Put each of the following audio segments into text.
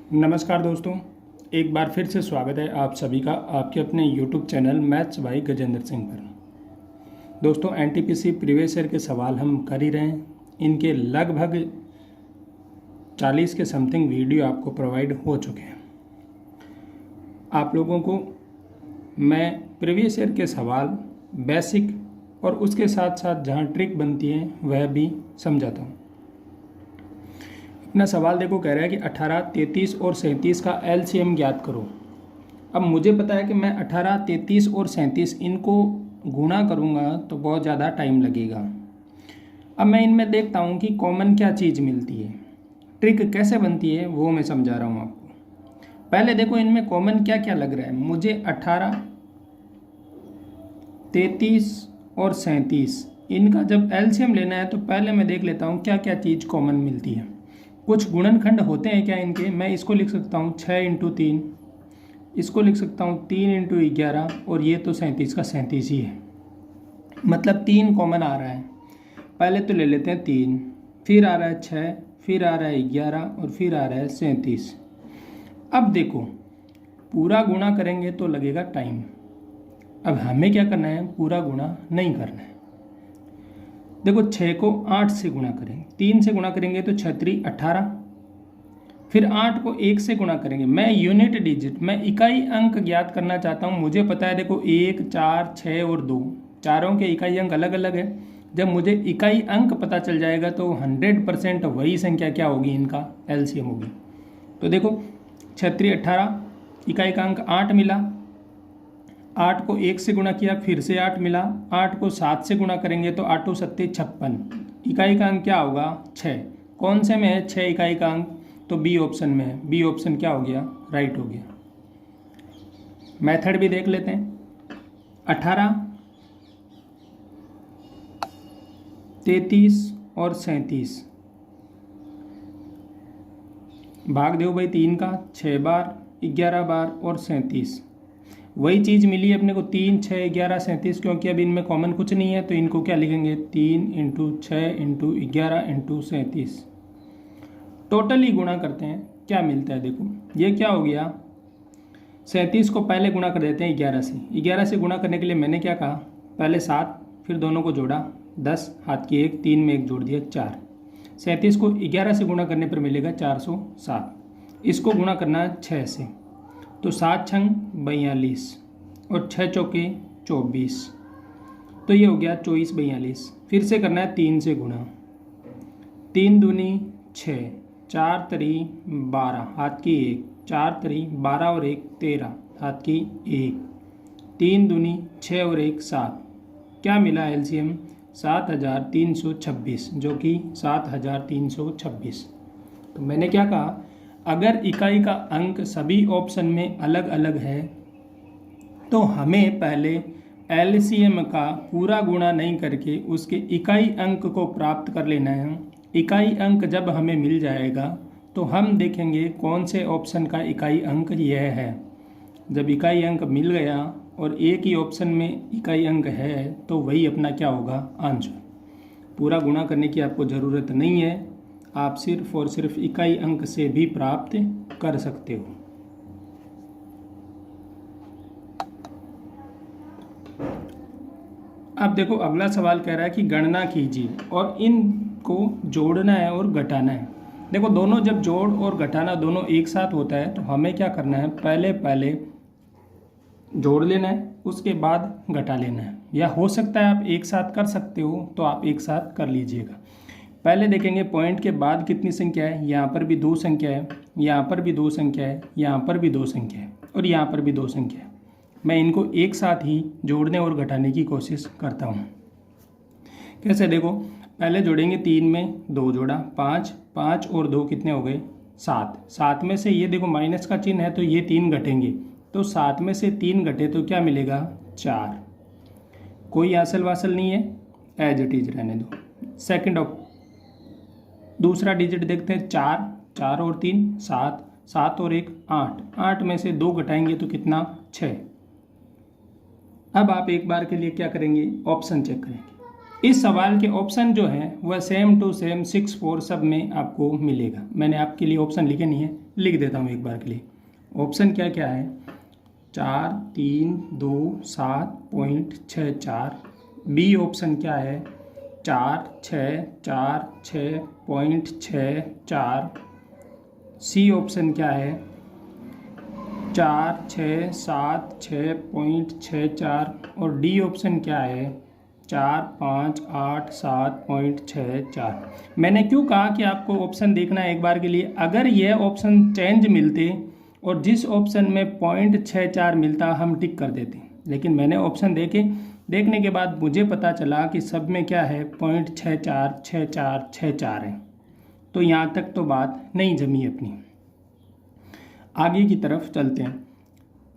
नमस्कार दोस्तों, एक बार फिर से स्वागत है आप सभी का आपके अपने YouTube channel maths by Gajendra Singh पर। दोस्तों, एनटीपीसी प्रीवियस ईयर के सवाल हम कर ही रहे हैं। इनके लगभग 40 के समथिंग वीडियो आपको प्रोवाइड हो चुके हैं। आप लोगों को मैं प्रीवियस ईयर के सवाल बेसिक और उसके साथ साथ जहाँ ट्रिक बनती है वह भी समझाता हूँ। अपना सवाल देखो, कह रहा है कि 18, 33 और 37 का एलसीएम ज्ञात करो। अब मुझे पता है कि मैं 18, 33 और 37 इनको गुणा करूँगा तो बहुत ज़्यादा टाइम लगेगा। अब मैं इनमें देखता हूँ कि कॉमन क्या चीज़ मिलती है, ट्रिक कैसे बनती है वो मैं समझा रहा हूँ आपको। पहले देखो इनमें कॉमन क्या क्या लग रहा है। मुझे 18, 33 और 37 इनका जब एलसीएम लेना है तो पहले मैं देख लेता हूँ क्या क्या चीज़ कॉमन मिलती है। कुछ गुणनखंड होते हैं क्या इनके। मैं इसको लिख सकता हूँ 6 × 3, इसको लिख सकता हूँ 3 × 11 और ये तो 37 का 37 ही है, मतलब 3 कॉमन आ रहा है। पहले तो ले लेते हैं 3, फिर आ रहा है 6, फिर आ रहा है 11 और फिर आ रहा है 37। अब देखो पूरा गुणा करेंगे तो लगेगा टाइम। अब हमें क्या करना है, पूरा गुणा नहीं करना है। देखो 6 को 8 से गुणा करेंगे, 3 से गुणा करेंगे तो 6 × 3 = 18, फिर 8 को 1 से गुणा करेंगे। मैं यूनिट डिजिट, मैं इकाई अंक ज्ञात करना चाहता हूँ। मुझे पता है देखो 1, 4, 6 और 2 चारों के इकाई अंक अलग अलग है। जब मुझे इकाई अंक पता चल जाएगा तो 100% वही संख्या क्या होगी, इनका एलसीएम होगी। तो देखो 6 × 3 = 18, इकाई का अंक 8 मिला। 8 को 1 से गुणा किया, फिर से 8 मिला। 8 को 7 से गुणा करेंगे तो 8 × 7 = 56, इकाई का अंक क्या होगा 6। कौन से में है 6 इकाई का अंक, तो बी ऑप्शन में है। बी ऑप्शन क्या हो गया, राइट हो गया। मेथड भी देख लेते हैं। 18, 33 और 37 भाग दो भाई 3 का, 6 बार, 11 बार और 37। वही चीज़ मिली अपने को 3, 6, 11, 37, क्योंकि अब इनमें कॉमन कुछ नहीं है तो इनको क्या लिखेंगे 3 × 6 × 11 × 37। टोटली गुणा करते हैं, क्या मिलता है देखो। ये क्या हो गया, 37 को पहले गुणा कर देते हैं 11 से। 11 से गुणा करने के लिए मैंने क्या कहा, पहले 7, फिर दोनों को जोड़ा 10, हाथ की 1, 3 में 1 जोड़ दिया 4। 37 को 11 से गुणा करने पर मिलेगा 407। इसको गुणा करना है 6 से, तो 7 × 6 = 42 और 6 × 4 = 24, तो ये हो गया 24, 42। फिर से करना है 3 से गुणा, 3 दूनी 6, 4 × 3 = 12, हाथ की 1, 4 × 3 = 12 और 1 = 13, हाथ की 1, 3 दूनी 6 और 1 = 7। क्या मिला एलसीएम 7326, जो कि 7326। तो मैंने क्या कहा, अगर इकाई का अंक सभी ऑप्शन में अलग अलग है तो हमें पहले एलसीएम का पूरा गुणा नहीं करके उसके इकाई अंक को प्राप्त कर लेना है। इकाई अंक जब हमें मिल जाएगा तो हम देखेंगे कौन से ऑप्शन का इकाई अंक यह है। जब इकाई अंक मिल गया और एक ही ऑप्शन में इकाई अंक है तो वही अपना क्या होगा, आंसर। पूरा गुणा करने की आपको ज़रूरत नहीं है, आप सिर्फ और सिर्फ इकाई अंक से भी प्राप्त कर सकते हो। अब देखो अगला सवाल कह रहा है कि गणना कीजिए और इनको जोड़ना है और घटाना है। देखो दोनों जब जोड़ और घटाना दोनों एक साथ होता है तो हमें क्या करना है, पहले जोड़ लेना है, उसके बाद घटा लेना है। या हो सकता है आप एक साथ कर सकते हो तो आप एक साथ कर लीजिएगा। पहले देखेंगे पॉइंट के बाद कितनी संख्या है। यहाँ पर भी 2 संख्या है, यहाँ पर भी 2 संख्या है, यहाँ पर भी 2 संख्या है और यहाँ पर भी 2 संख्या है। मैं इनको एक साथ ही जोड़ने और घटाने की कोशिश करता हूँ। कैसे देखो, पहले जोड़ेंगे 3 में 2 जोड़ा 5, 5 और 2 कितने हो गए 7। 7 में से ये देखो माइनस का चिन्ह है तो ये 3 घटेंगे, तो 7 में से 3 घटे तो क्या मिलेगा 4। कोई आसल वासल नहीं है, एज इट इज रहने दो। सेकंड ऑफ दूसरा डिजिट देखते हैं 4, 4 और 3 7, 7 और 1 8, 8 में से 2 घटाएंगे तो कितना 6। अब आप एक बार के लिए क्या करेंगे, ऑप्शन चेक करेंगे। इस सवाल के ऑप्शन जो हैं वह सेम टू सेम 6, 4 सब में आपको मिलेगा। मैंने आपके लिए ऑप्शन लिखे नहीं है, लिख देता हूँ एक बार के लिए। ऑप्शन क्या क्या है, 4327.64। बी ऑप्शन क्या है, 4646.64। सी ऑप्शन क्या है, 4676.64। और डी ऑप्शन क्या है, 4587.64। मैंने क्यों कहा कि आपको ऑप्शन देखना है एक बार के लिए, अगर ये ऑप्शन चेंज मिलते और जिस ऑप्शन में 0.64 मिलता हम टिक कर देते, लेकिन मैंने ऑप्शन देखने के बाद मुझे पता चला कि सब में क्या है, 0.646464 है। तो यहाँ तक तो बात नहीं जमी अपनी। आगे की तरफ चलते हैं।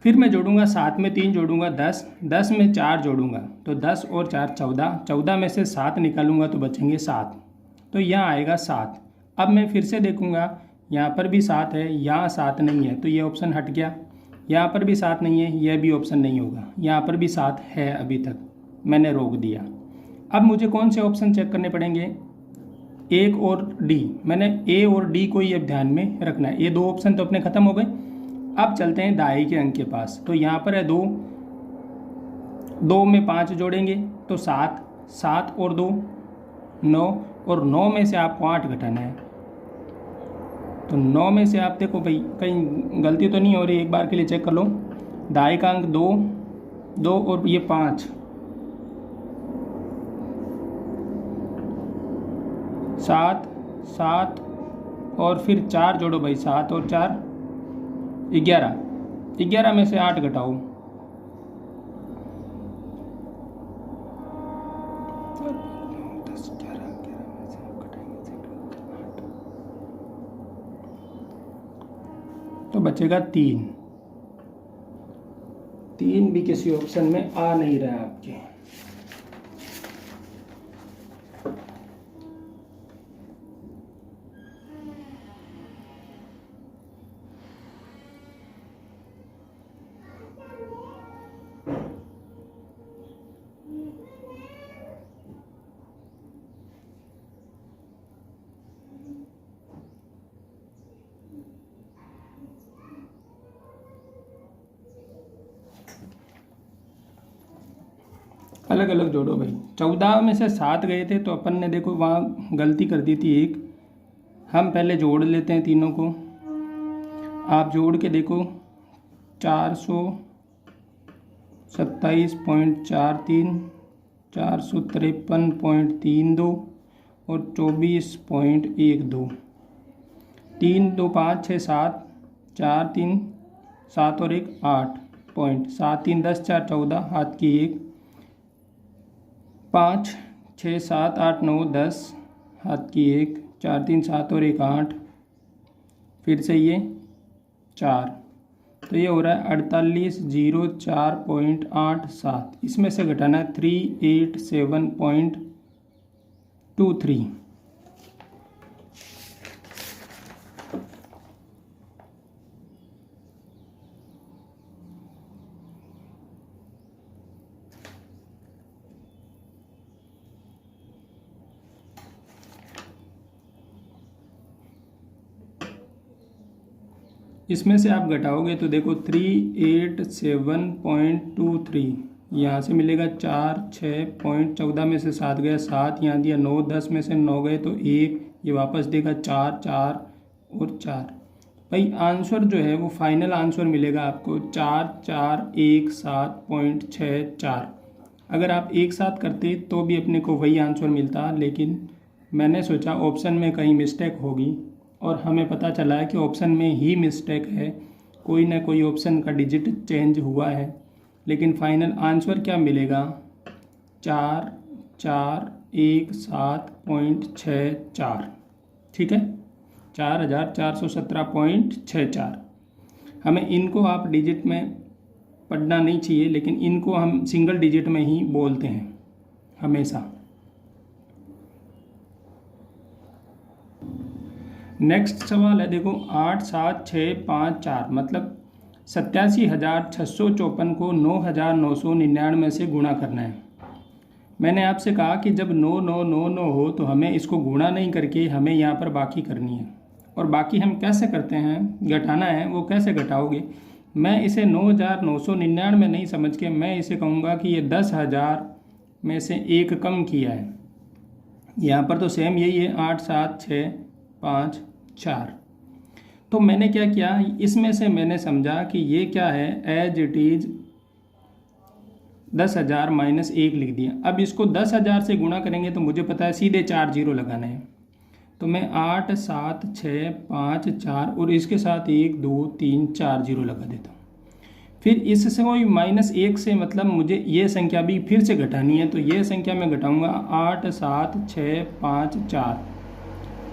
फिर मैं जोड़ूंगा, 7 में 3 जोड़ूंगा 10, 10 में 4 जोड़ूंगा तो 10 और 4 14, 14 में से 7 निकालूंगा तो बचेंगे 7, तो यहाँ आएगा 7। अब मैं फिर से देखूंगा, यहाँ पर भी 7 है, यहाँ 7 नहीं है तो ये ऑप्शन हट गया। यहाँ पर भी 7 नहीं है, यह भी ऑप्शन नहीं होगा। यहाँ पर भी 7 है, अभी तक मैंने रोक दिया। अब मुझे कौन से ऑप्शन चेक करने पड़ेंगे, एक और डी। मैंने ए और डी को ही अब ध्यान में रखना है। ये दो ऑप्शन तो अपने ख़त्म हो गए। अब चलते हैं दाई के अंक के पास। तो यहाँ पर है 2, 2 में 5 जोड़ेंगे तो 7, 7 और 2 9, और 9 में से आपको 8 घटाना है। तो 9 में से आप देखो भाई कहीं गलती तो नहीं हो रही, एक बार के लिए चेक कर लो। दाई का अंक 2, 2 और ये 5, 7, 7 और फिर 4 जोड़ो भाई, 7 और 4 11, 11 में से 8 घटाओ, तो बचेगा 3। 3 भी किसी ऑप्शन में आ नहीं रहा है आपके। अलग अलग जोड़ो भाई। 14 में से 7 गए थे तो अपन ने देखो वहाँ गलती कर दी थी एक। हम पहले जोड़ लेते हैं तीनों को। आप जोड़ के देखो, 427.43, 453.32 और 24.12। 3 2 5 6 7, 4 3 7 और 1 8 पॉइंट, 7 3 10 4 14, हाथ की 1, 5 6 7 8 9 10, हाथ की 1, 4 3 7 और 1 8, फिर से ये 4, तो ये हो रहा है 4804.87। इसमें से घटाना है 387.23। इसमें से आप घटाओगे तो देखो 387.23, यहाँ से मिलेगा 4 6.14 में से 7 गया 7, यहाँ दिया 9, 10 में से 9 गए तो 1, ये वापस देगा 4 4 और 4। भाई आंसर जो है वो फाइनल आंसर मिलेगा आपको 4417.64। अगर आप एक साथ करते तो भी अपने को वही आंसर मिलता, लेकिन मैंने सोचा ऑप्शन में कहीं मिस्टेक होगी और हमें पता चला है कि ऑप्शन में ही मिस्टेक है, कोई ना कोई ऑप्शन का डिजिट चेंज हुआ है। लेकिन फाइनल आंसर क्या मिलेगा, 4417.64। ठीक है, 4417.64। हमें इनको आप डिजिट में पढ़ना नहीं चाहिए, लेकिन इनको हम सिंगल डिजिट में ही बोलते हैं हमेशा। नेक्स्ट सवाल है देखो, 87654, मतलब 87,654 को 9,999 से गुणा करना है। मैंने आपसे कहा कि जब 9999 हो तो हमें इसको गुणा नहीं करके हमें यहाँ पर बाकी करनी है, और बाकी हम कैसे करते हैं, घटाना है वो कैसे घटाओगे। मैं इसे 9,999 नहीं समझ के मैं इसे कहूँगा कि ये 10,000 में से एक कम किया है। यहाँ पर तो सेम यही है, 8 7 6 5 4। तो मैंने क्या किया, इसमें से मैंने समझा कि ये क्या है, एज इट इज़ 10,000 माइनस 1 लिख दिया। अब इसको 10,000 से गुणा करेंगे तो मुझे पता है सीधे 4 जीरो लगाना है। तो मैं 8 7 6 5 4 और इसके साथ 1 2 3 4 जीरो लगा देता हूँ। फिर इससे कोई -1 से मतलब मुझे ये संख्या भी फिर से घटानी है, तो ये संख्या मैं घटाऊँगा 8 7 6 5 4।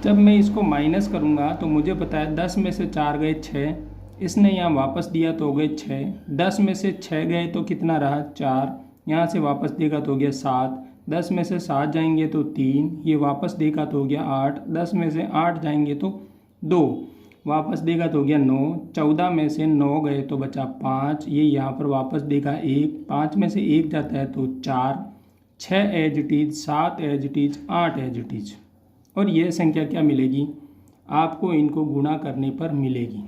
जब मैं इसको माइनस करूँगा तो मुझे पता है 10 में से 4 गए 6, इसने यहाँ वापस दिया तो हो गए 6, 10 में से 6 गए तो कितना रहा 4, यहाँ से वापस देगा तो हो गया 7, 10 में से 7 जाएंगे तो 3, ये वापस देगा तो हो गया 8, 10 में से 8 जाएंगे तो 2, वापस देगा तो हो गया 9, 14 में से 9 गए तो बचा 5, ये यहाँ पर वापस देगा 1, 5 में से 1 जाता है तो 4, 6 as it is, 7 as it is, 8 as it is. और ये संख्या क्या मिलेगी आपको, इनको गुणा करने पर मिलेगी।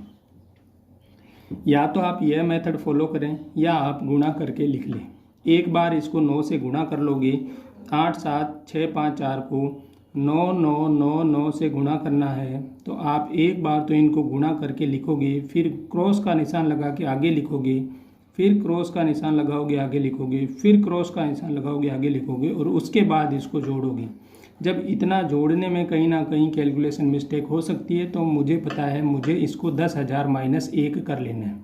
या तो आप यह मेथड फॉलो करें या आप गुणा करके लिख लें। एक बार इसको 9 से गुणा कर लोगे, 8 7 6 5 4 को 9 9 9 9 से गुणा करना है, तो आप एक बार तो इनको गुणा करके लिखोगे, फिर क्रॉस का निशान लगा के आगे लिखोगे, फिर क्रॉस का निशान लगाओगे आगे लिखोगे, फिर क्रॉस का निशान लगाओगे आगे लिखोगे, और उसके बाद इसको जोड़ोगे। जब इतना जोड़ने में कहीं ना कहीं कैलकुलेशन मिस्टेक हो सकती है, तो मुझे पता है मुझे इसको 10,000 माइनस 1 कर लेना है।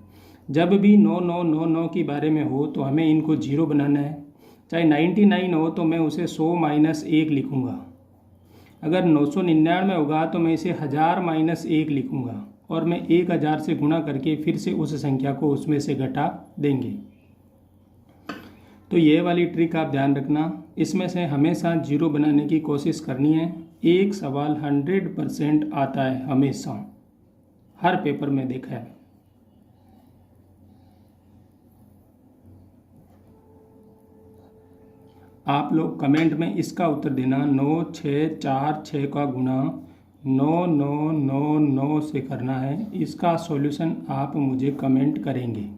जब भी 9999 के बारे में हो तो हमें इनको जीरो बनाना है। चाहे 99 हो तो मैं उसे 100 माइनस 1 लिखूँगा। अगर 999 होगा तो मैं इसे 1000 माइनस 1 लिखूँगा, और मैं 1000 से गुणा करके फिर से उस संख्या को उसमें से घटा देंगे। तो ये वाली ट्रिक आप ध्यान रखना, इसमें से हमेशा जीरो बनाने की कोशिश करनी है। एक सवाल 100% आता है हमेशा, हर पेपर में देखा है। आप लोग कमेंट में इसका उत्तर देना। 9 6 4 6 का गुणा 9 9 9 9 से करना है। इसका सॉल्यूशन आप मुझे कमेंट करेंगे।